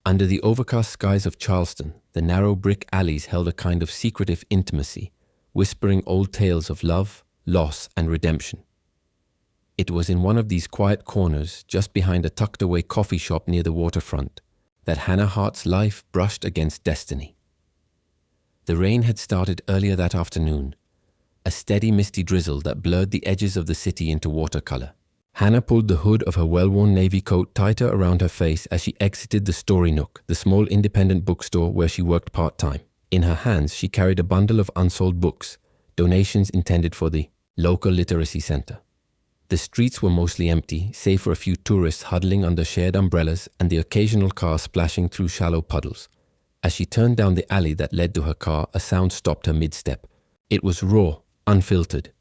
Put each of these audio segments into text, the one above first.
Under the overcast skies of Charleston, the narrow brick alleys held a kind of secretive intimacy, whispering old tales of love, loss, and redemption. It was in one of these quiet corners, just behind a tucked-away coffee shop near the waterfront, that Hannah Hart's life brushed against destiny. The rain had started earlier that afternoon, a steady misty drizzle that blurred the edges of the city into watercolor. Hannah pulled the hood of her well-worn navy coat tighter around her face as she exited the Story Nook, the small independent bookstore where she worked part-time. In her hands, she carried a bundle of unsold books, donations intended for the local literacy center. The streets were mostly empty, save for a few tourists huddling under shared umbrellas and the occasional car splashing through shallow puddles. As she turned down the alley that led to her car, a sound stopped her mid-step. It was raw, unfiltered,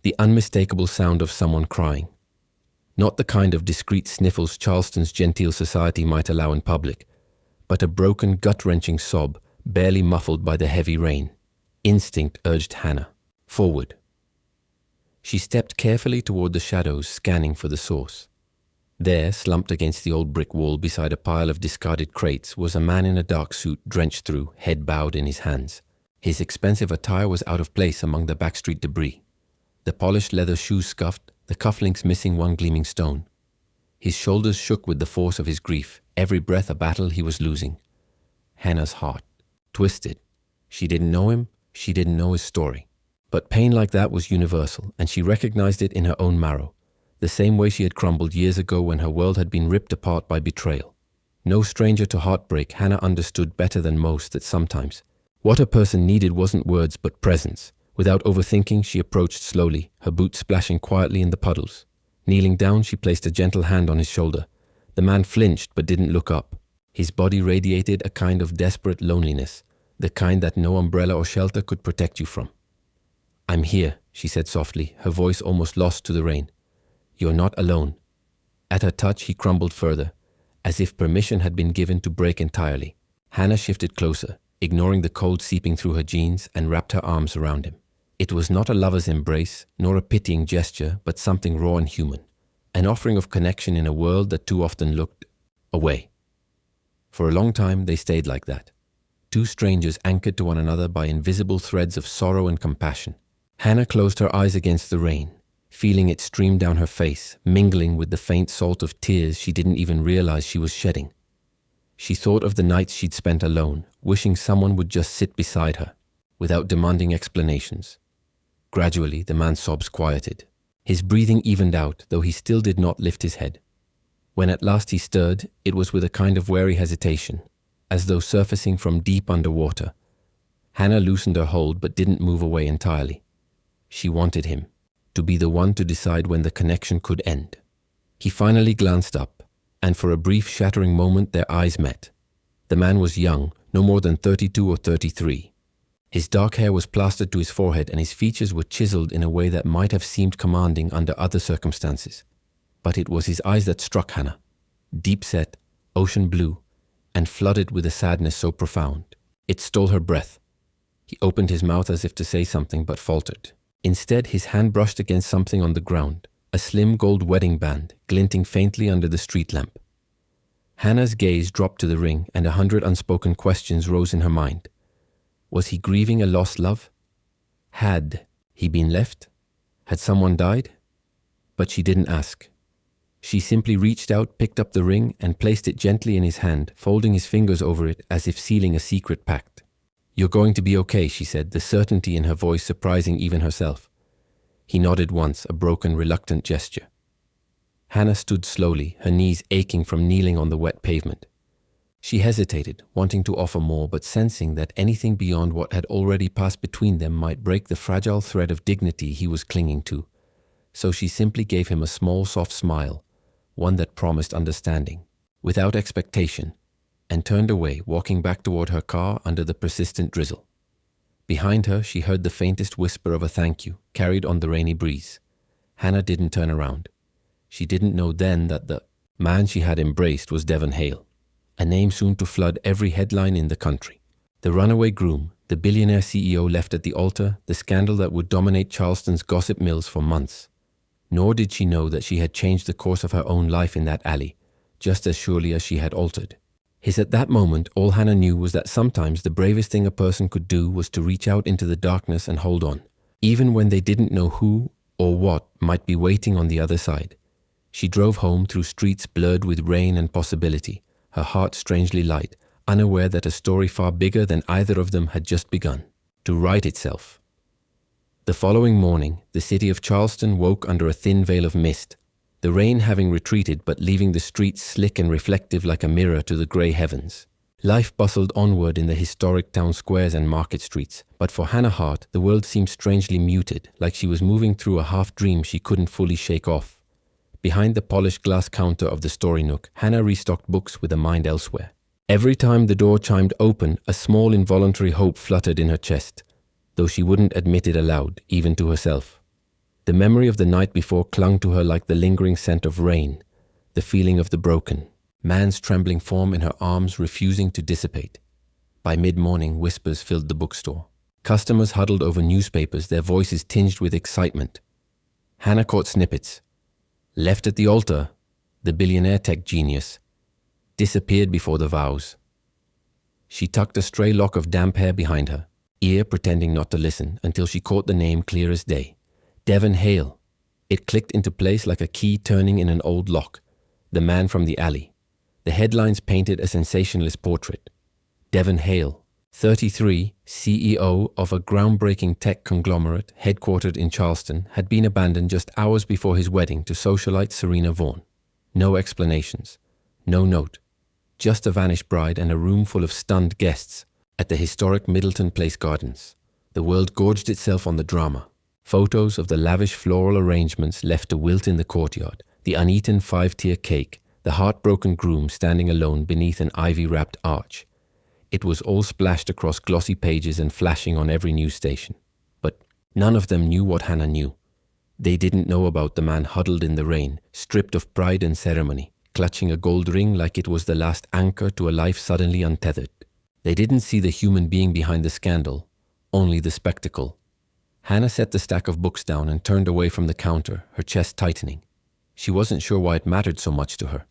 the unmistakable sound of someone crying. Not the kind of discreet sniffles Charleston's genteel society might allow in public, but a broken, gut-wrenching sob, barely muffled by the heavy rain. Instinct urged Hannah forward. She stepped carefully toward the shadows, scanning for the source. There, slumped against the old brick wall beside a pile of discarded crates, was a man in a dark suit, drenched through, head bowed in his hands. His expensive attire was out of place among the backstreet debris. The polished leather shoes scuffed, the cufflinks missing one gleaming stone. His shoulders shook with the force of his grief, every breath a battle he was losing. Hannah's heart twisted. She didn't know him, she didn't know his story. But pain like that was universal, and she recognized it in her own marrow, the same way she had crumbled years ago when her world had been ripped apart by betrayal. No stranger to heartbreak, Hannah understood better than most that sometimes what a person needed wasn't words but presence. Without overthinking, she approached slowly, her boots splashing quietly in the puddles. Kneeling down, she placed a gentle hand on his shoulder. The man flinched but didn't look up. His body radiated a kind of desperate loneliness, the kind that no umbrella or shelter could protect you from. "I'm here," she said softly, her voice almost lost to the rain. "You're not alone." At her touch, he crumbled further, as if permission had been given to break entirely. Hannah shifted closer, ignoring the cold seeping through her jeans, and wrapped her arms around him. It was not a lover's embrace, nor a pitying gesture, but something raw and human, an offering of connection in a world that too often looked away. For a long time, they stayed like that, two strangers anchored to one another by invisible threads of sorrow and compassion. Hannah closed her eyes against the rain, feeling it stream down her face, mingling with the faint salt of tears she didn't even realize she was shedding. She thought of the nights she'd spent alone, wishing someone would just sit beside her, without demanding explanations. Gradually, the man's sobs quieted. His breathing evened out, though he still did not lift his head. When at last he stirred, it was with a kind of wary hesitation, as though surfacing from deep underwater. Hannah loosened her hold but didn't move away entirely. She wanted him to be the one to decide when the connection could end. He finally glanced up, and for a brief shattering moment their eyes met. The man was young, no more than 32 or 33. His dark hair was plastered to his forehead and his features were chiseled in a way that might have seemed commanding under other circumstances. But it was his eyes that struck Hannah, deep-set, ocean blue, and flooded with a sadness so profound. It stole her breath. He opened his mouth as if to say something but faltered. Instead, his hand brushed against something on the ground, a slim gold wedding band glinting faintly under the street lamp. Hannah's gaze dropped to the ring, and 100 unspoken questions rose in her mind. Was he grieving a lost love? Had he been left? Had someone died? But she didn't ask. She simply reached out, picked up the ring, and placed it gently in his hand, folding his fingers over it as if sealing a secret pact. "You're going to be okay," she said, the certainty in her voice surprising even herself. He nodded once, a broken, reluctant gesture. Hannah stood slowly, her knees aching from kneeling on the wet pavement. She hesitated, wanting to offer more, but sensing that anything beyond what had already passed between them might break the fragile thread of dignity he was clinging to. So she simply gave him a small, soft smile, one that promised understanding, without expectation, and turned away, walking back toward her car under the persistent drizzle. Behind her, she heard the faintest whisper of a thank you, carried on the rainy breeze. Hannah didn't turn around. She didn't know then that the man she had embraced was Devon Hale, a name soon to flood every headline in the country. The runaway groom, the billionaire CEO left at the altar, the scandal that would dominate Charleston's gossip mills for months. Nor did she know that she had changed the course of her own life in that alley, just as surely as she had altered. At that moment, all Hannah knew was that sometimes the bravest thing a person could do was to reach out into the darkness and hold on, even when they didn't know who or what might be waiting on the other side. She drove home through streets blurred with rain and possibility, her heart strangely light, unaware that a story far bigger than either of them had just begun to write itself. The following morning, the city of Charleston woke under a thin veil of mist, the rain having retreated but leaving the streets slick and reflective like a mirror to the grey heavens. Life bustled onward in the historic town squares and market streets, but for Hannah Hart, the world seemed strangely muted, like she was moving through a half-dream she couldn't fully shake off. Behind the polished glass counter of the story nook, Hannah restocked books with a mind elsewhere. Every time the door chimed open, a small involuntary hope fluttered in her chest, though she wouldn't admit it aloud, even to herself. The memory of the night before clung to her like the lingering scent of rain, the feeling of the broken man's trembling form in her arms refusing to dissipate. By mid-morning, whispers filled the bookstore. Customers huddled over newspapers, their voices tinged with excitement. Hannah caught snippets. Left at the altar, the billionaire tech genius disappeared before the vows. She tucked a stray lock of damp hair behind her, ear pretending not to listen, until she caught the name clear as day. Devon Hale. It clicked into place like a key turning in an old lock. The man from the alley. The headlines painted a sensationalist portrait. Devon Hale, 33, CEO of a groundbreaking tech conglomerate headquartered in Charleston, had been abandoned just hours before his wedding to socialite Serena Vaughn. No explanations, no note, just a vanished bride and a room full of stunned guests at the historic Middleton Place Gardens. The world gorged itself on the drama. Photos of the lavish floral arrangements left to wilt in the courtyard, the uneaten 5-tier cake, the heartbroken groom standing alone beneath an ivy-wrapped arch. It was all splashed across glossy pages and flashing on every news station. But none of them knew what Hannah knew. They didn't know about the man huddled in the rain, stripped of pride and ceremony, clutching a gold ring like it was the last anchor to a life suddenly untethered. They didn't see the human being behind the scandal, only the spectacle. Hannah set the stack of books down and turned away from the counter, her chest tightening. She wasn't sure why it mattered so much to her.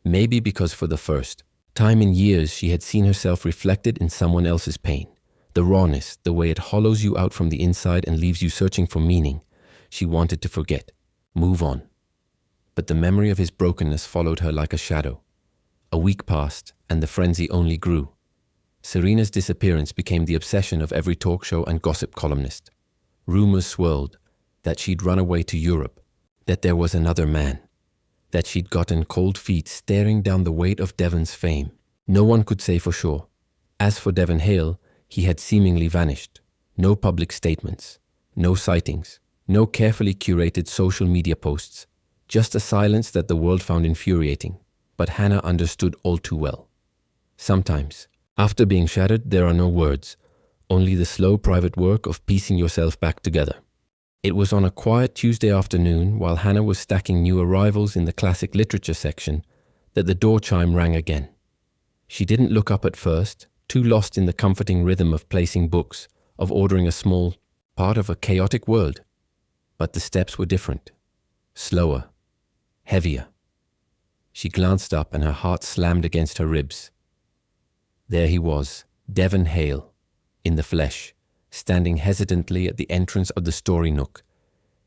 Maybe because for the first time in years she had seen herself reflected in someone else's pain. The rawness, the way it hollows you out from the inside and leaves you searching for meaning. She wanted to forget, move on. But the memory of his brokenness followed her like a shadow. A week passed, and the frenzy only grew. Serena's disappearance became the obsession of every talk show and gossip columnist. Rumors swirled that she'd run away to Europe, that there was another man, that she'd gotten cold feet staring down the weight of Devon's fame. No one could say for sure. As for Devon Hale, he had seemingly vanished. No public statements, no sightings, no carefully curated social media posts, just a silence that the world found infuriating. But Hannah understood all too well. Sometimes, after being shattered, there are no words, only the slow private work of piecing yourself back together. It was on a quiet Tuesday afternoon, while Hannah was stacking new arrivals in the classic literature section, that the door chime rang again. She didn't look up at first, too lost in the comforting rhythm of placing books, of ordering a small part of a chaotic world. But the steps were different, slower, heavier. She glanced up and her heart slammed against her ribs. There he was, Devon Hale, in the flesh, standing hesitantly at the entrance of the story nook.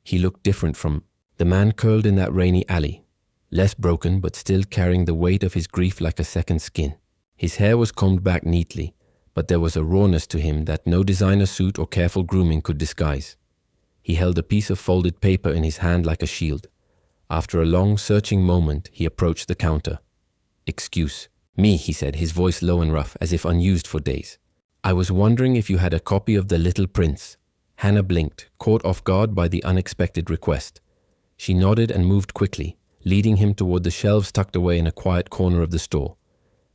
He looked different from the man curled in that rainy alley, less broken but still carrying the weight of his grief like a second skin. His hair was combed back neatly, but there was a rawness to him that no designer suit or careful grooming could disguise. He held a piece of folded paper in his hand like a shield. After a long, searching moment, he approached the counter. "Excuse me," he said, his voice low and rough, as if unused for days. "I was wondering if you had a copy of The Little Prince." Hannah blinked, caught off guard by the unexpected request. She nodded and moved quickly, leading him toward the shelves tucked away in a quiet corner of the store.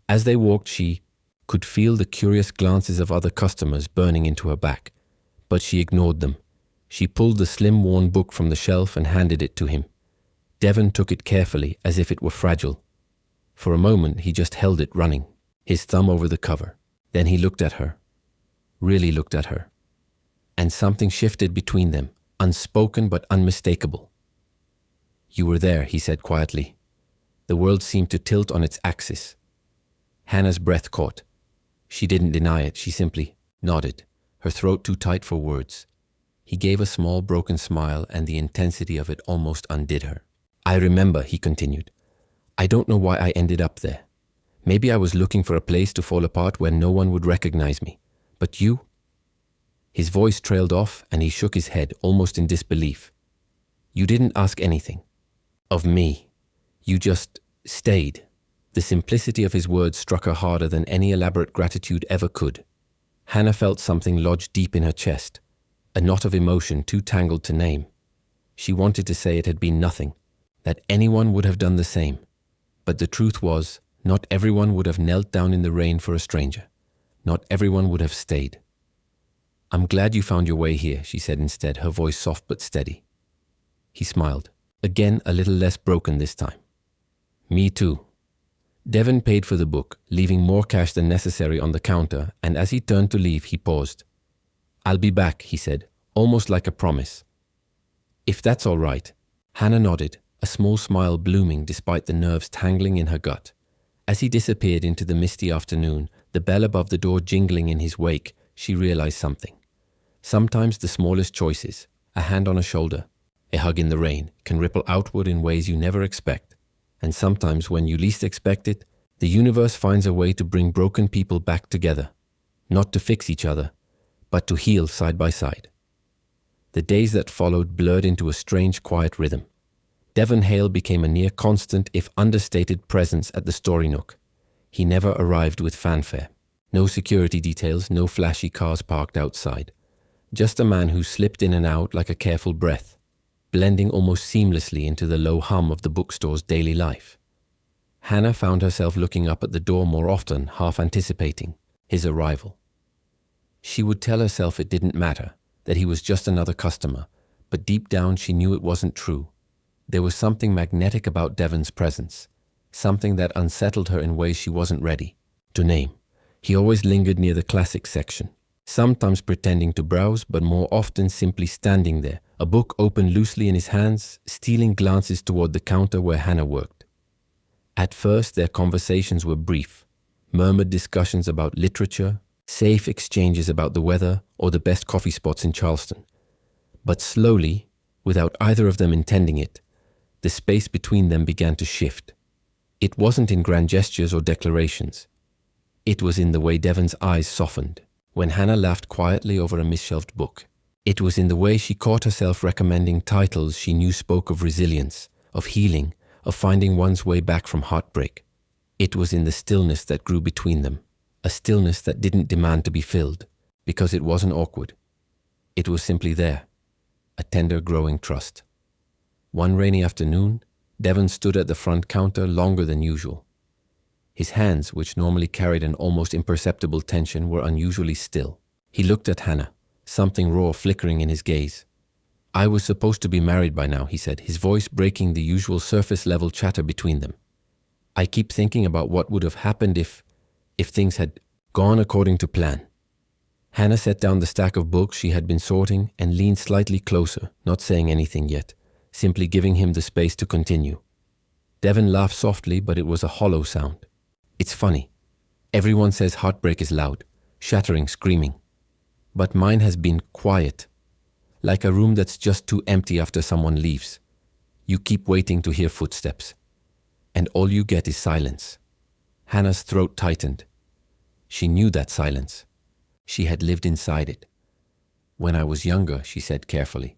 As they walked, she could feel the curious glances of other customers burning into her back, but she ignored them. She pulled the slim, worn book from the shelf and handed it to him. Devon took it carefully, as if it were fragile. For a moment, he just held it running, his thumb over the cover. Then he looked at her, really looked at her. And something shifted between them, unspoken but unmistakable. "You were there," he said quietly. The world seemed to tilt on its axis. Hannah's breath caught. She didn't deny it, she simply nodded, her throat too tight for words. He gave a small broken smile, and the intensity of it almost undid her. I remember, he continued. I don't know why I ended up there. Maybe I was looking for a place to fall apart where no one would recognize me. But you? His voice trailed off, and he shook his head, almost in disbelief. You didn't ask anything. Of me. You just stayed. The simplicity of his words struck her harder than any elaborate gratitude ever could. Hannah felt something lodge deep in her chest, a knot of emotion too tangled to name. She wanted to say it had been nothing, that anyone would have done the same. But the truth was, not everyone would have knelt down in the rain for a stranger. Not everyone would have stayed. I'm glad you found your way here, she said instead, her voice soft but steady. He smiled, again a little less broken this time. Me too. Devon paid for the book, leaving more cash than necessary on the counter, and as he turned to leave, he paused. I'll be back, he said, almost like a promise. If that's all right. Hannah nodded, a small smile blooming despite the nerves tangling in her gut. As he disappeared into the misty afternoon, the bell above the door jingling in his wake, she realized something. Sometimes the smallest choices, a hand on a shoulder, a hug in the rain, can ripple outward in ways you never expect. And sometimes when you least expect it, the universe finds a way to bring broken people back together, not to fix each other, but to heal side by side. The days that followed blurred into a strange, quiet rhythm. Devon Hale became a near constant, if understated, presence at the Story Nook. He never arrived with fanfare. No security details, no flashy cars parked outside. Just a man who slipped in and out like a careful breath, blending almost seamlessly into the low hum of the bookstore's daily life. Hannah found herself looking up at the door more often, half anticipating his arrival. She would tell herself it didn't matter, that he was just another customer, but deep down she knew it wasn't true. There was something magnetic about Devon's presence, something that unsettled her in ways she wasn't ready to name. He always lingered near the classics section, sometimes pretending to browse, but more often simply standing there, a book open loosely in his hands, stealing glances toward the counter where Hannah worked. At first, their conversations were brief, murmured discussions about literature, safe exchanges about the weather or the best coffee spots in Charleston. But slowly, without either of them intending it, the space between them began to shift. It wasn't in grand gestures or declarations. It was in the way Devon's eyes softened when Hannah laughed quietly over a misshelved book. It was in the way she caught herself recommending titles she knew spoke of resilience, of healing, of finding one's way back from heartbreak. It was in the stillness that grew between them, a stillness that didn't demand to be filled, because it wasn't awkward. It was simply there, a tender growing trust. One rainy afternoon, Devon stood at the front counter longer than usual. His hands, which normally carried an almost imperceptible tension, were unusually still. He looked at Hannah, something raw flickering in his gaze. I was supposed to be married by now, he said, his voice breaking the usual surface-level chatter between them. I keep thinking about what would have happened if things had gone according to plan. Hannah set down the stack of books she had been sorting and leaned slightly closer, not saying anything yet, simply giving him the space to continue. Devon laughed softly, but it was a hollow sound. It's funny. Everyone says heartbreak is loud, shattering, screaming. But mine has been quiet, like a room that's just too empty after someone leaves. You keep waiting to hear footsteps, and all you get is silence. Hannah's throat tightened. She knew that silence. She had lived inside it. When I was younger, she said carefully,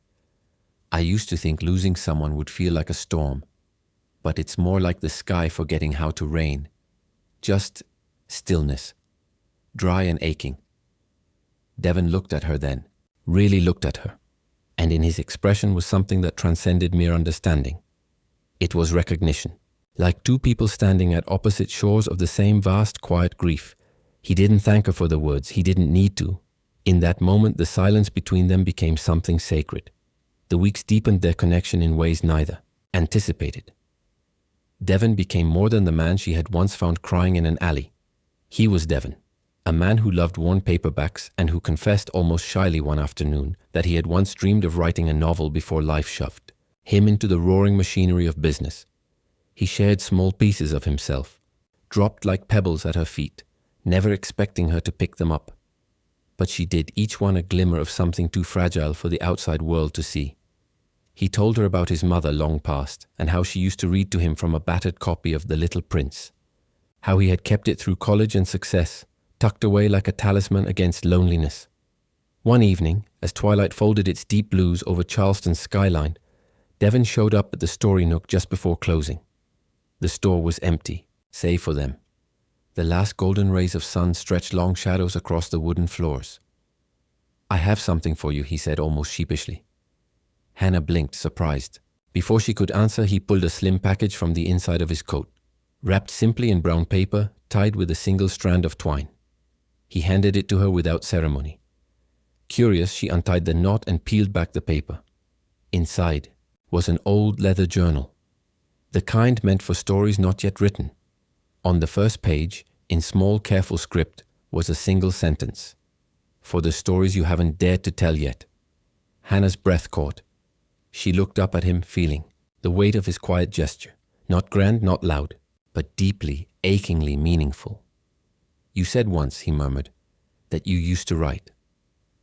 I used to think losing someone would feel like a storm, but it's more like the sky forgetting how to rain. Just stillness, dry and aching. Devon looked at her then, really looked at her, and in his expression was something that transcended mere understanding. It was recognition, like two people standing at opposite shores of the same vast, quiet grief. He didn't thank her for the words, he didn't need to. In that moment, the silence between them became something sacred. The weeks deepened their connection in ways neither anticipated. Devon became more than the man she had once found crying in an alley. He was Devon, a man who loved worn paperbacks and who confessed almost shyly one afternoon that he had once dreamed of writing a novel before life shoved him into the roaring machinery of business. He shared small pieces of himself, dropped like pebbles at her feet, never expecting her to pick them up. But she did, each one a glimmer of something too fragile for the outside world to see. He told her about his mother long past, and how she used to read to him from a battered copy of The Little Prince. How he had kept it through college and success, tucked away like a talisman against loneliness. One evening, as twilight folded its deep blues over Charleston's skyline, Devon showed up at the Story Nook just before closing. The store was empty, save for them. The last golden rays of sun stretched long shadows across the wooden floors. "I have something for you," he said almost sheepishly. Hannah blinked, surprised. Before she could answer, he pulled a slim package from the inside of his coat, wrapped simply in brown paper, tied with a single strand of twine. He handed it to her without ceremony. Curious, she untied the knot and peeled back the paper. Inside was an old leather journal, the kind meant for stories not yet written. On the first page, in small, careful script, was a single sentence: "For the stories you haven't dared to tell yet." Hannah's breath caught. She looked up at him, feeling the weight of his quiet gesture, not grand, not loud, but deeply, achingly meaningful. "You said once," he murmured, "that you used to write.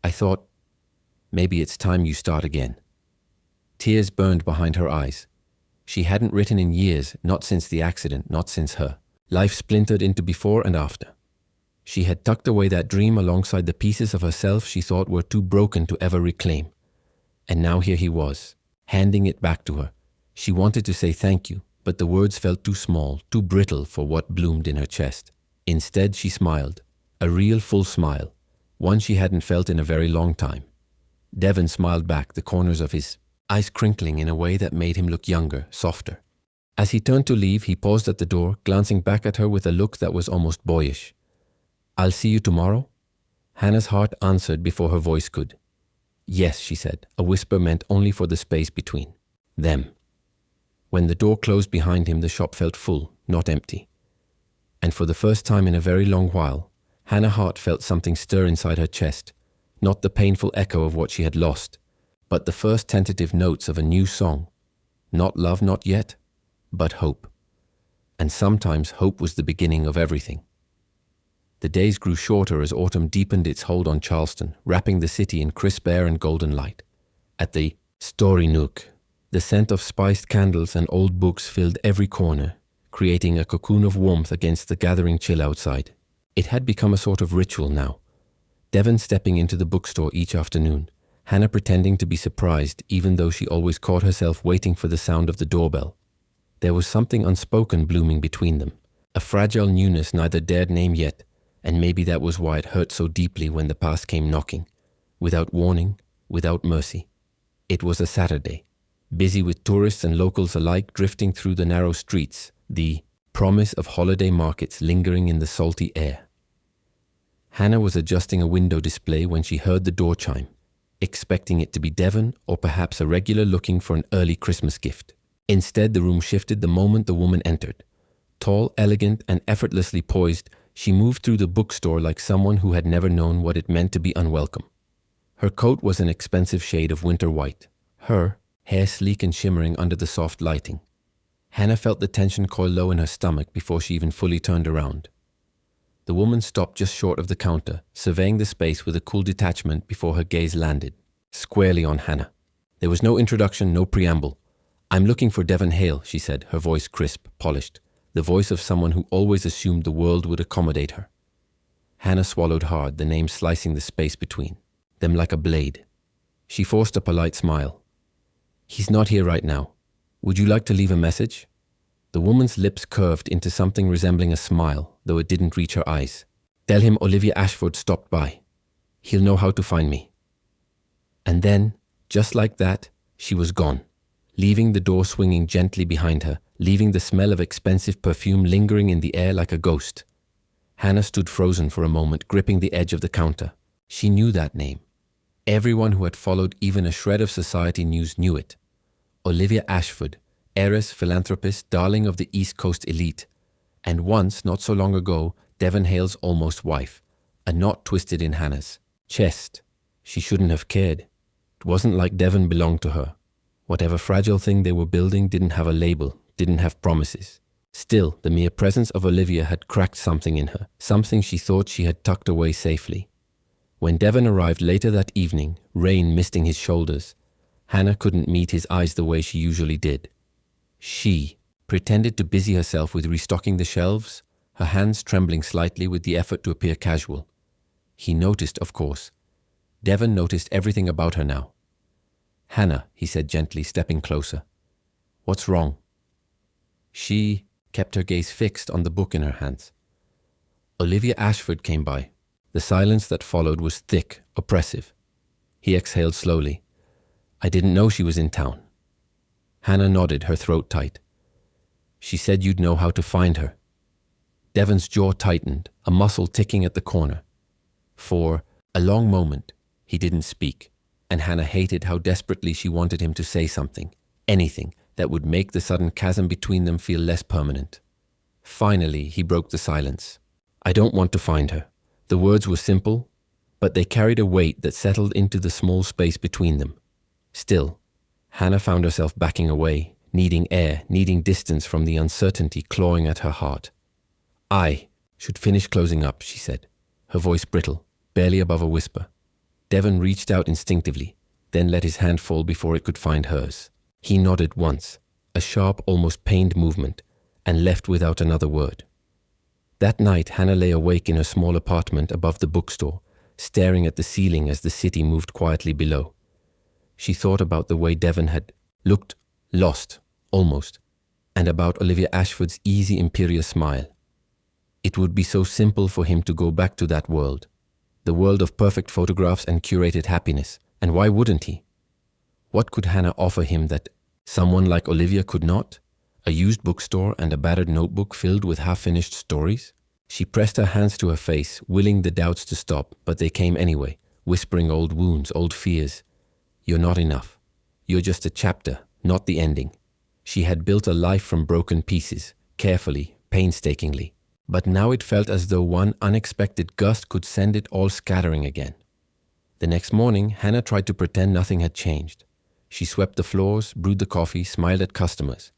I thought, maybe it's time you start again." Tears burned behind her eyes. She hadn't written in years, not since the accident, not since her. Life splintered into before and after. She had tucked away that dream alongside the pieces of herself she thought were too broken to ever reclaim. And now here he was, handing it back to her. She wanted to say thank you, but the words felt too small, too brittle for what bloomed in her chest. Instead, she smiled, a real full smile, one she hadn't felt in a very long time. Devon smiled back, the corners of his eyes crinkling in a way that made him look younger, softer. As he turned to leave, he paused at the door, glancing back at her with a look that was almost boyish. "I'll see you tomorrow?" Hannah's heart answered before her voice could. "Yes," she said, a whisper meant only for the space between them. When the door closed behind him, the shop felt full, not empty. And for the first time in a very long while, Hannah's heart felt something stir inside her chest, not the painful echo of what she had lost, but the first tentative notes of a new song. Not love, not yet, but hope. And sometimes hope was the beginning of everything. The days grew shorter as autumn deepened its hold on Charleston, wrapping the city in crisp air and golden light. At the Story Nook, the scent of spiced candles and old books filled every corner, creating a cocoon of warmth against the gathering chill outside. It had become a sort of ritual now. Devon stepping into the bookstore each afternoon, Hannah pretending to be surprised even though she always caught herself waiting for the sound of the doorbell. There was something unspoken blooming between them, a fragile newness neither dared name yet, and maybe that was why it hurt so deeply when the past came knocking, without warning, without mercy. It was a Saturday, busy with tourists and locals alike drifting through the narrow streets, the promise of holiday markets lingering in the salty air. Hannah was adjusting a window display when she heard the door chime, expecting it to be Devon or perhaps a regular looking for an early Christmas gift. Instead, the room shifted the moment the woman entered. Tall, elegant, and effortlessly poised, she moved through the bookstore like someone who had never known what it meant to be unwelcome. Her coat was an expensive shade of winter white, her hair sleek and shimmering under the soft lighting. Hannah felt the tension coil low in her stomach before she even fully turned around. The woman stopped just short of the counter, surveying the space with a cool detachment before her gaze landed squarely on Hannah. There was no introduction, no preamble. "I'm looking for Devon Hale," she said, her voice crisp, polished, the voice of someone who always assumed the world would accommodate her. Hannah swallowed hard, the name slicing the space between them like a blade. She forced a polite smile. "He's not here right now. Would you like to leave a message?" The woman's lips curved into something resembling a smile, though it didn't reach her eyes. "Tell him Olivia Ashford stopped by. He'll know how to find me." And then, just like that, she was gone, leaving the door swinging gently behind her, leaving the smell of expensive perfume lingering in the air like a ghost. Hannah stood frozen for a moment, gripping the edge of the counter. She knew that name. Everyone who had followed even a shred of society news knew it. Olivia Ashford, heiress, philanthropist, darling of the East Coast elite, and once, not so long ago, Devon Hale's almost wife. A knot twisted in Hannah's chest. She shouldn't have cared. It wasn't like Devon belonged to her. Whatever fragile thing they were building didn't have a label, didn't have promises. Still, the mere presence of Olivia had cracked something in her, something she thought she had tucked away safely. When Devon arrived later that evening, rain misting his shoulders, Hannah couldn't meet his eyes the way she usually did. She pretended to busy herself with restocking the shelves, her hands trembling slightly with the effort to appear casual. He noticed, of course. Devon noticed everything about her now. "Hannah," he said gently, stepping closer. "What's wrong?" She kept her gaze fixed on the book in her hands. Olivia Ashford came by. The silence that followed was thick, oppressive. He exhaled slowly. "I didn't know she was in town." Hannah nodded, her throat tight. "She said you'd know how to find her." Devon's jaw tightened, a muscle ticking at the corner. For a long moment, he didn't speak, and Hannah hated how desperately she wanted him to say something, anything that would make the sudden chasm between them feel less permanent. Finally, he broke the silence. "I don't want to find her." The words were simple, but they carried a weight that settled into the small space between them. Still, Hannah found herself backing away, needing air, needing distance from the uncertainty clawing at her heart. "I should finish closing up," she said, her voice brittle, barely above a whisper. Devon reached out instinctively, then let his hand fall before it could find hers. He nodded once, a sharp, almost pained movement, and left without another word. That night, Hannah lay awake in her small apartment above the bookstore, staring at the ceiling as the city moved quietly below. She thought about the way Devon had looked lost, almost, and about Olivia Ashford's easy, imperious smile. It would be so simple for him to go back to that world, the world of perfect photographs and curated happiness, and why wouldn't he? What could Hannah offer him that someone like Olivia could not? A used bookstore and a battered notebook filled with half-finished stories? She pressed her hands to her face, willing the doubts to stop, but they came anyway, whispering old wounds, old fears. "You're not enough. You're just a chapter, not the ending." She had built a life from broken pieces, carefully, painstakingly, but now it felt as though one unexpected gust could send it all scattering again. The next morning, Hannah tried to pretend nothing had changed. She swept the floors, brewed the coffee, smiled at customers.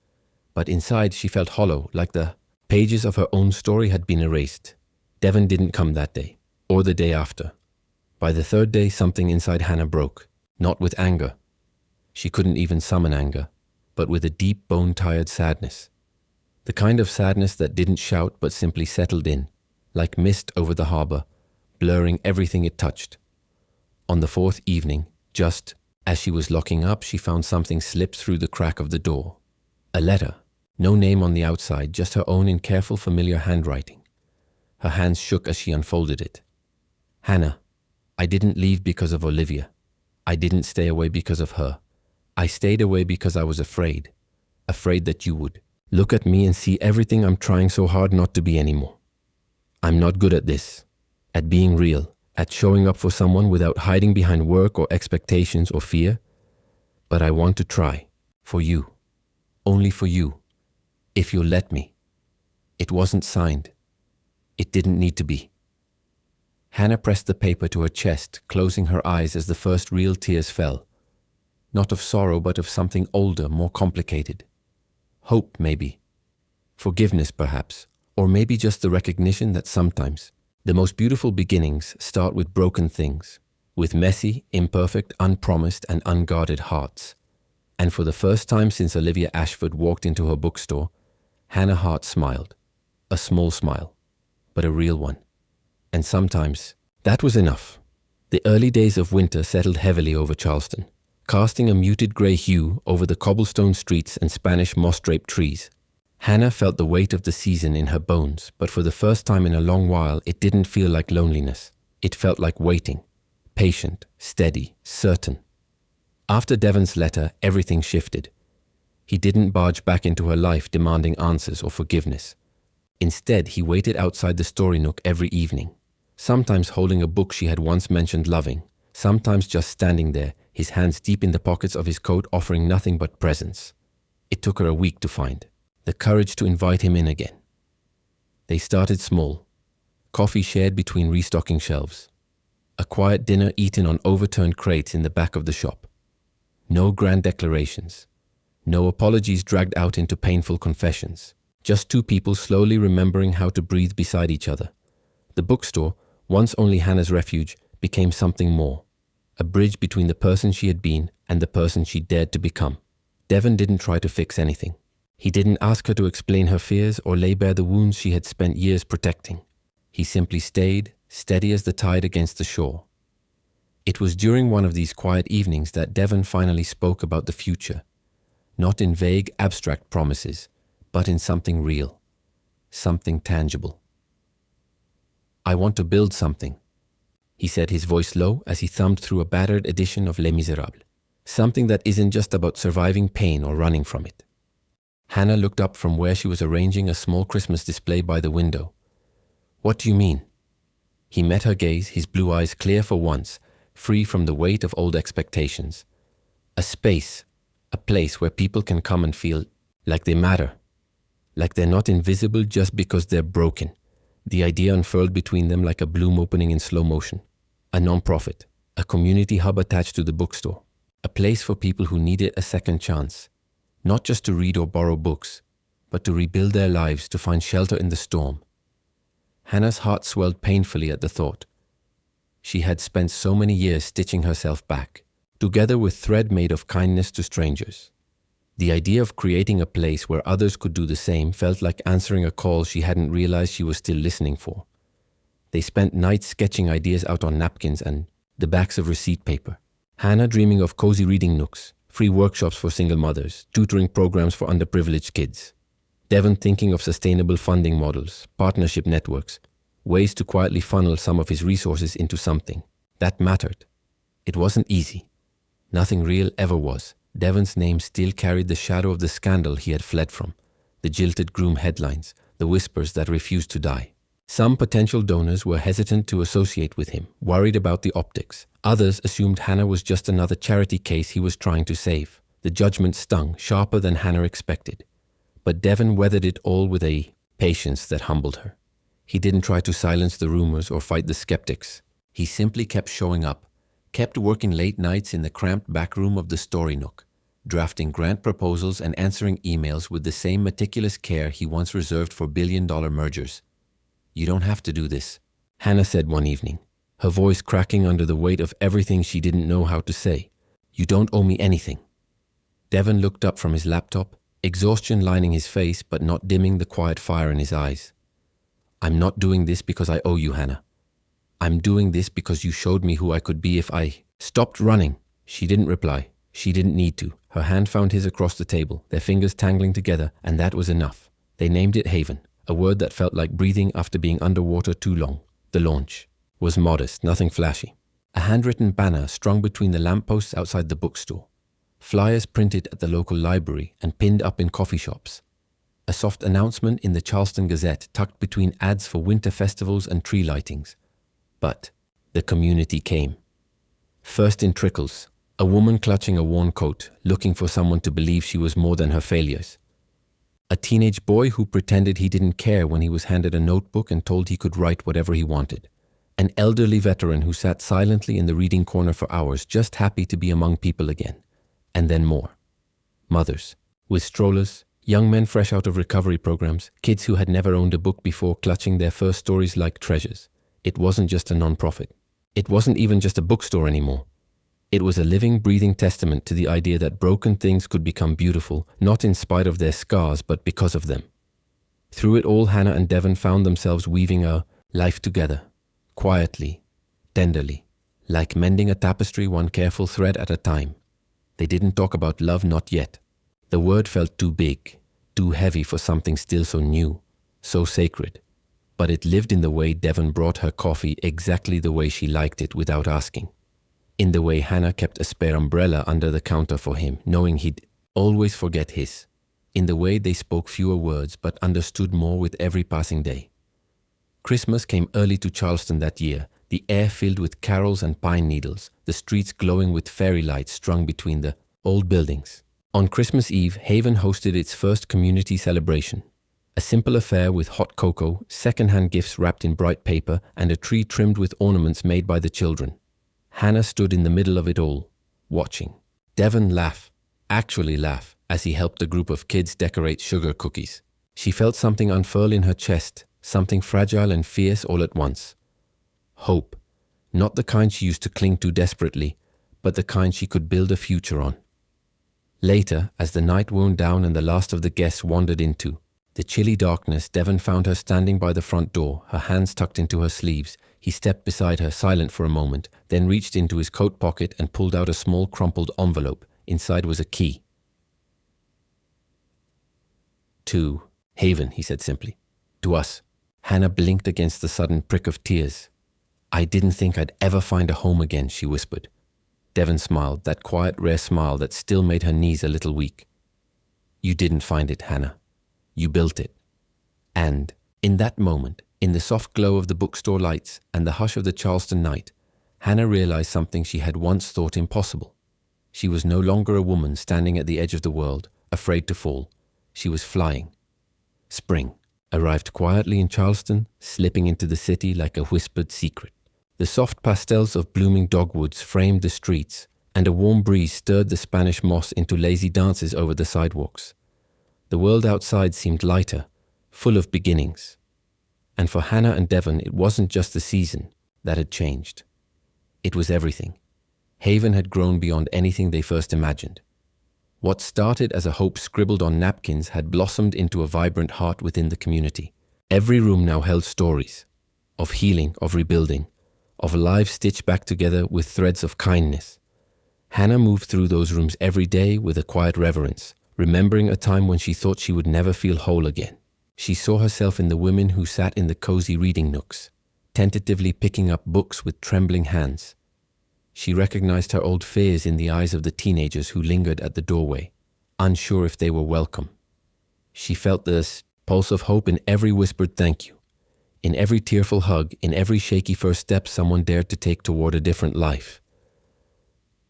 But inside she felt hollow, like the pages of her own story had been erased. Devon didn't come that day, or the day after. By the third day, something inside Hannah broke, not with anger. She couldn't even summon anger, but with a deep, bone-tired sadness. The kind of sadness that didn't shout but simply settled in, like mist over the harbor, blurring everything it touched. On the fourth evening, just as she was locking up, she found something slip through the crack of the door. A letter. No name on the outside, just her own in careful, familiar handwriting. Her hands shook as she unfolded it. "Hannah, I didn't leave because of Olivia. I didn't stay away because of her. I stayed away because I was afraid. Afraid that you would look at me and see everything I'm trying so hard not to be anymore. I'm not good at this, at being real, at showing up for someone without hiding behind work or expectations or fear. But I want to try, for you, only for you. If you'll let me." It wasn't signed. It didn't need to be. Hannah pressed the paper to her chest, closing her eyes as the first real tears fell. Not of sorrow, but of something older, more complicated. Hope, maybe. Forgiveness, perhaps. Or maybe just the recognition that sometimes the most beautiful beginnings start with broken things, with messy, imperfect, unpromised, and unguarded hearts. And for the first time since Olivia Ashford walked into her bookstore, Hannah Hart smiled. A small smile, but a real one. And sometimes that was enough. The early days of winter settled heavily over Charleston, casting a muted grey hue over the cobblestone streets and Spanish moss-draped trees. Hannah felt the weight of the season in her bones, but for the first time in a long while, it didn't feel like loneliness. It felt like waiting, patient, steady, certain. After Devon's letter, everything shifted. He didn't barge back into her life demanding answers or forgiveness. Instead, he waited outside the story nook every evening, sometimes holding a book she had once mentioned loving, sometimes just standing there, his hands deep in the pockets of his coat offering nothing but presence. It took her a week to find the courage to invite him in again. They started small, coffee shared between restocking shelves, a quiet dinner eaten on overturned crates in the back of the shop. No grand declarations, no apologies dragged out into painful confessions, Just two people slowly remembering how to breathe beside each other. The bookstore, once only Hannah's refuge, became something more. A bridge between the person she had been and the person she dared to become. Devon didn't try to fix anything. He didn't ask her to explain her fears or lay bare the wounds she had spent years protecting. He simply stayed, steady as the tide against the shore. It was during one of these quiet evenings that Devon finally spoke about the future, not in vague, abstract promises, but in something real, something tangible. "I want to build something," he said, his voice low as he thumbed through a battered edition of Les Miserables. "Something that isn't just about surviving pain or running from it." Hannah looked up from where she was arranging a small Christmas display by the window. "What do you mean?" He met her gaze, his blue eyes clear for once, free from the weight of old expectations. A space, a place where people can come and feel like they matter, like they're not invisible just because they're broken. The idea unfurled between them like a bloom opening in slow motion. A non-profit, a community hub attached to the bookstore, a place for people who needed a second chance, not just to read or borrow books, but to rebuild their lives, to find shelter in the storm. Hannah's heart swelled painfully at the thought. She had spent so many years stitching herself back, together with thread made of kindness to strangers. The idea of creating a place where others could do the same felt like answering a call she hadn't realized she was still listening for. They spent nights sketching ideas out on napkins and the backs of receipt paper. Hannah dreaming of cozy reading nooks, free workshops for single mothers, tutoring programs for underprivileged kids. Devon thinking of sustainable funding models, partnership networks, ways to quietly funnel some of his resources into something that mattered. It wasn't easy. Nothing real ever was. Devon's name still carried the shadow of the scandal he had fled from, the jilted groom headlines, the whispers that refused to die. Some potential donors were hesitant to associate with him, worried about the optics. Others assumed Hannah was just another charity case he was trying to save. The judgment stung, sharper than Hannah expected. But Devon weathered it all with a patience that humbled her. He didn't try to silence the rumors or fight the skeptics. He simply kept showing up, kept working late nights in the cramped back room of the Story Nook, drafting grant proposals and answering emails with the same meticulous care he once reserved for billion-dollar mergers. "You don't have to do this," Hannah said one evening, her voice cracking under the weight of everything she didn't know how to say. "You don't owe me anything." Devon looked up from his laptop, exhaustion lining his face but not dimming the quiet fire in his eyes. "I'm not doing this because I owe you, Hannah. I'm doing this because you showed me who I could be if I stopped running." She didn't reply. She didn't need to. Her hand found his across the table, their fingers tangling together, and that was enough. They named it Haven, a word that felt like breathing after being underwater too long. The launch was modest, nothing flashy. A handwritten banner strung between the lampposts outside the bookstore. Flyers printed at the local library and pinned up in coffee shops. A soft announcement in the Charleston Gazette tucked between ads for winter festivals and tree lightings. But the community came. First in trickles, a woman clutching a worn coat, looking for someone to believe she was more than her failures. A teenage boy who pretended he didn't care when he was handed a notebook and told he could write whatever he wanted. An elderly veteran who sat silently in the reading corner for hours, just happy to be among people again. And then more. Mothers, with strollers, young men fresh out of recovery programs, kids who had never owned a book before clutching their first stories like treasures. It wasn't just a non-profit. It wasn't even just a bookstore anymore. It was a living, breathing testament to the idea that broken things could become beautiful, not in spite of their scars, but because of them. Through it all, Hannah and Devon found themselves weaving a life together, quietly, tenderly, like mending a tapestry one careful thread at a time. They didn't talk about love, not yet. The word felt too big, too heavy for something still so new, so sacred. But it lived in the way Devon brought her coffee exactly the way she liked it without asking. In the way Hannah kept a spare umbrella under the counter for him, knowing he'd always forget his. In the way they spoke fewer words but understood more with every passing day. Christmas came early to Charleston that year, the air filled with carols and pine needles, the streets glowing with fairy lights strung between the old buildings. On Christmas Eve, Haven hosted its first community celebration. A simple affair with hot cocoa, second-hand gifts wrapped in bright paper, and a tree trimmed with ornaments made by the children. Hannah stood in the middle of it all, watching. Devon laugh, actually laugh, as he helped a group of kids decorate sugar cookies. She felt something unfurl in her chest, something fragile and fierce all at once. Hope, not the kind she used to cling to desperately, but the kind she could build a future on. Later, as the night wound down and the last of the guests wandered into the chilly darkness, Devon found her standing by the front door, her hands tucked into her sleeves. He stepped beside her, silent for a moment, then reached into his coat pocket and pulled out a small crumpled envelope. Inside was a key. "To Haven," he said simply. "To us." Hannah blinked against the sudden prick of tears. "I didn't think I'd ever find a home again," she whispered. Devon smiled, that quiet, rare smile that still made her knees a little weak. "You didn't find it, Hannah. You built it." And in that moment, in the soft glow of the bookstore lights and the hush of the Charleston night, Hannah realized something she had once thought impossible. She was no longer a woman standing at the edge of the world, afraid to fall. She was flying. Spring arrived quietly in Charleston, slipping into the city like a whispered secret. The soft pastels of blooming dogwoods framed the streets, and a warm breeze stirred the Spanish moss into lazy dances over the sidewalks. The world outside seemed lighter, full of beginnings. And for Hannah and Devon, it wasn't just the season that had changed. It was everything. Haven had grown beyond anything they first imagined. What started as a hope scribbled on napkins had blossomed into a vibrant heart within the community. Every room now held stories of healing, of rebuilding, of lives stitched back together with threads of kindness. Hannah moved through those rooms every day with a quiet reverence, remembering a time when she thought she would never feel whole again. She saw herself in the women who sat in the cozy reading nooks, tentatively picking up books with trembling hands. She recognized her old fears in the eyes of the teenagers who lingered at the doorway, unsure if they were welcome. She felt this pulse of hope in every whispered thank you, in every tearful hug, in every shaky first step someone dared to take toward a different life.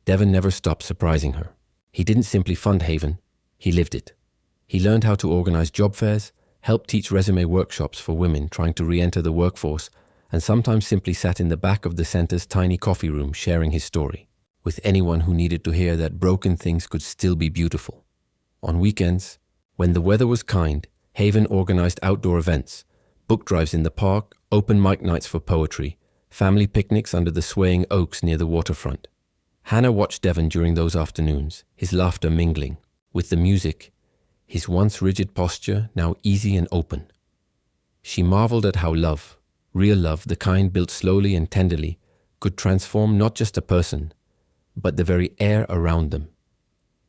Devon never stopped surprising her. He didn't simply fund Haven, he lived it. He learned how to organize job fairs, helped teach resume workshops for women trying to re-enter the workforce, and sometimes simply sat in the back of the center's tiny coffee room sharing his story with anyone who needed to hear that broken things could still be beautiful. On weekends, when the weather was kind, Haven organized outdoor events, book drives in the park, open mic nights for poetry, family picnics under the swaying oaks near the waterfront. Hannah watched Devon during those afternoons, his laughter mingling with the music, his once rigid posture now easy and open. She marveled at how love, real love, the kind built slowly and tenderly, could transform not just a person, but the very air around them.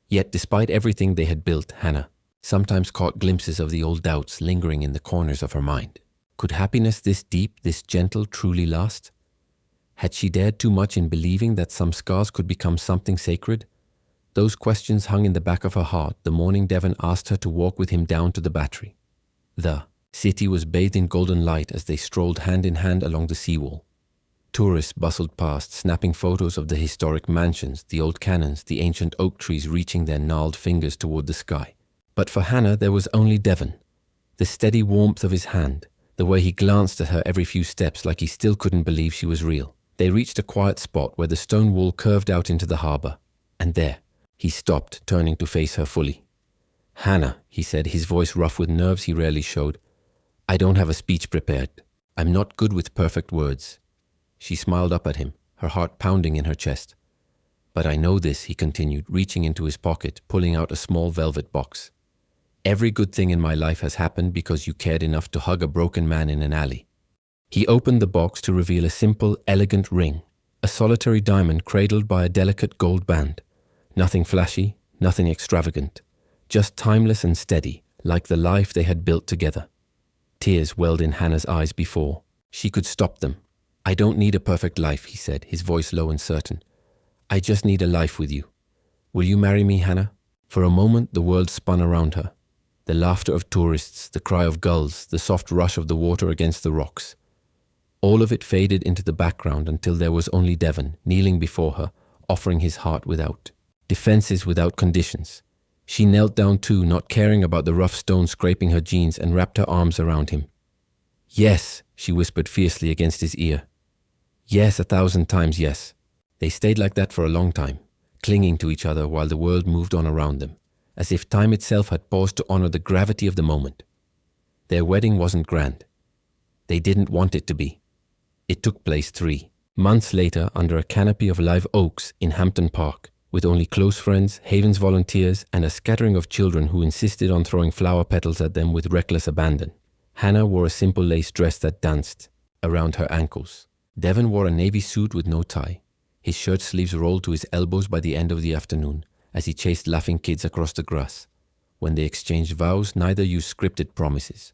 Yet despite everything they had built, Hannah sometimes caught glimpses of the old doubts lingering in the corners of her mind. Could happiness this deep, this gentle, truly last? Had she dared too much in believing that some scars could become something sacred? Those questions hung in the back of her heart the morning Devon asked her to walk with him down to the Battery. The city was bathed in golden light as they strolled hand in hand along the seawall. Tourists bustled past, snapping photos of the historic mansions, the old cannons, the ancient oak trees reaching their gnarled fingers toward the sky. But for Hannah there was only Devon, the steady warmth of his hand, the way he glanced at her every few steps like he still couldn't believe she was real. They reached a quiet spot where the stone wall curved out into the harbor, and there, he stopped, turning to face her fully. "Hannah," he said, his voice rough with nerves he rarely showed, "I don't have a speech prepared. I'm not good with perfect words." She smiled up at him, her heart pounding in her chest. "But I know this," he continued, reaching into his pocket, pulling out a small velvet box. "Every good thing in my life has happened because you cared enough to hug a broken man in an alley." He opened the box to reveal a simple, elegant ring, a solitary diamond cradled by a delicate gold band. Nothing flashy, nothing extravagant, just timeless and steady, like the life they had built together. Tears welled in Hannah's eyes before she could stop them. "I don't need a perfect life," he said, his voice low and certain. "I just need a life with you. Will you marry me, Hannah?" For a moment the world spun around her. The laughter of tourists, the cry of gulls, the soft rush of the water against the rocks. All of it faded into the background until there was only Devon, kneeling before her, offering his heart without defenses, without conditions. She knelt down too, not caring about the rough stone scraping her jeans, and wrapped her arms around him. "Yes," she whispered fiercely against his ear. "Yes, 1,000 times yes." They stayed like that for a long time, clinging to each other while the world moved on around them, as if time itself had paused to honor the gravity of the moment. Their wedding wasn't grand. They didn't want it to be. It took place 3 months later under a canopy of live oaks in Hampton Park, with only close friends, Haven's volunteers, and a scattering of children who insisted on throwing flower petals at them with reckless abandon. Hannah wore a simple lace dress that danced around her ankles. Devon wore a navy suit with no tie. His shirt sleeves rolled to his elbows by the end of the afternoon as he chased laughing kids across the grass. When they exchanged vows, neither used scripted promises.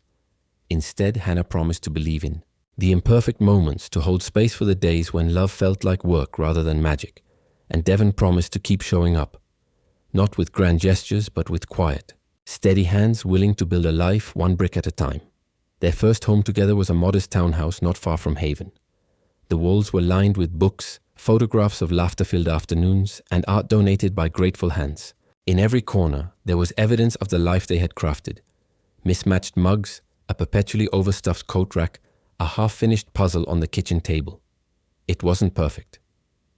Instead, Hannah promised to believe in the imperfect moments, to hold space for the days when love felt like work rather than magic. And Devon promised to keep showing up, not with grand gestures, but with quiet, steady hands willing to build a life one brick at a time. Their first home together was a modest townhouse not far from Haven. The walls were lined with books, photographs of laughter-filled afternoons, and art donated by grateful hands. In every corner, there was evidence of the life they had crafted. Mismatched mugs, a perpetually overstuffed coat rack, a half-finished puzzle on the kitchen table. It wasn't perfect.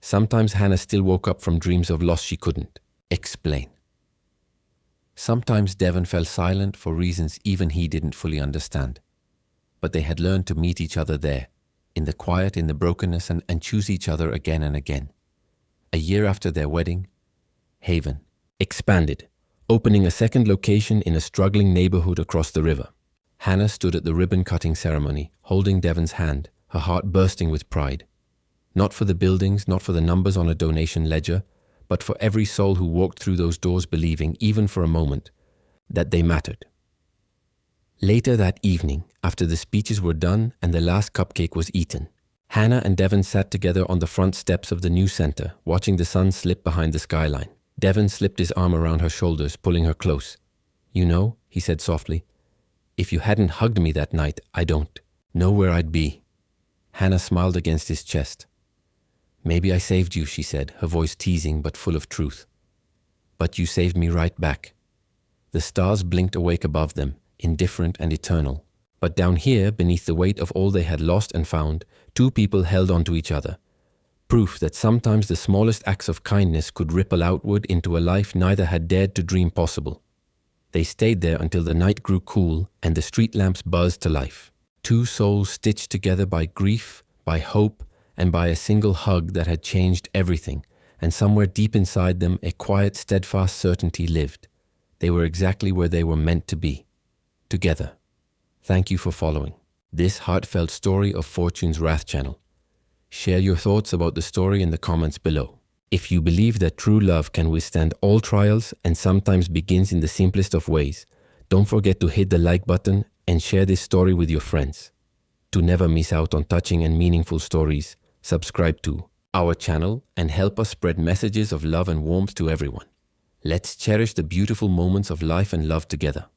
Sometimes Hannah still woke up from dreams of loss she couldn't explain. Sometimes Devon fell silent for reasons even he didn't fully understand. But they had learned to meet each other there, in the quiet, in the brokenness, and choose each other again and again. A year after their wedding, Haven expanded, opening a second location in a struggling neighborhood across the river. Hannah stood at the ribbon-cutting ceremony, holding Devon's hand, her heart bursting with pride. Not for the buildings, not for the numbers on a donation ledger, but for every soul who walked through those doors believing, even for a moment, that they mattered. Later that evening, after the speeches were done and the last cupcake was eaten, Hannah and Devon sat together on the front steps of the new center, watching the sun slip behind the skyline. Devon slipped his arm around her shoulders, pulling her close. "You know," he said softly, "if you hadn't hugged me that night, I don't know where I'd be." Hannah smiled against his chest. "Maybe I saved you," she said, her voice teasing but full of truth. "But you saved me right back." The stars blinked awake above them, indifferent and eternal. But down here, beneath the weight of all they had lost and found, 2 people held on to each other. Proof that sometimes the smallest acts of kindness could ripple outward into a life neither had dared to dream possible. They stayed there until the night grew cool and the street lamps buzzed to life. 2 souls stitched together by grief, by hope, and by a single hug that had changed everything, and somewhere deep inside them a quiet, steadfast certainty lived. They were exactly where they were meant to be. Together. Thank you for following this heartfelt story of Fortune's Wrath channel. Share your thoughts about the story in the comments below. If you believe that true love can withstand all trials and sometimes begins in the simplest of ways, don't forget to hit the like button and share this story with your friends. To never miss out on touching and meaningful stories, subscribe to our channel and help us spread messages of love and warmth to everyone. Let's cherish the beautiful moments of life and love together.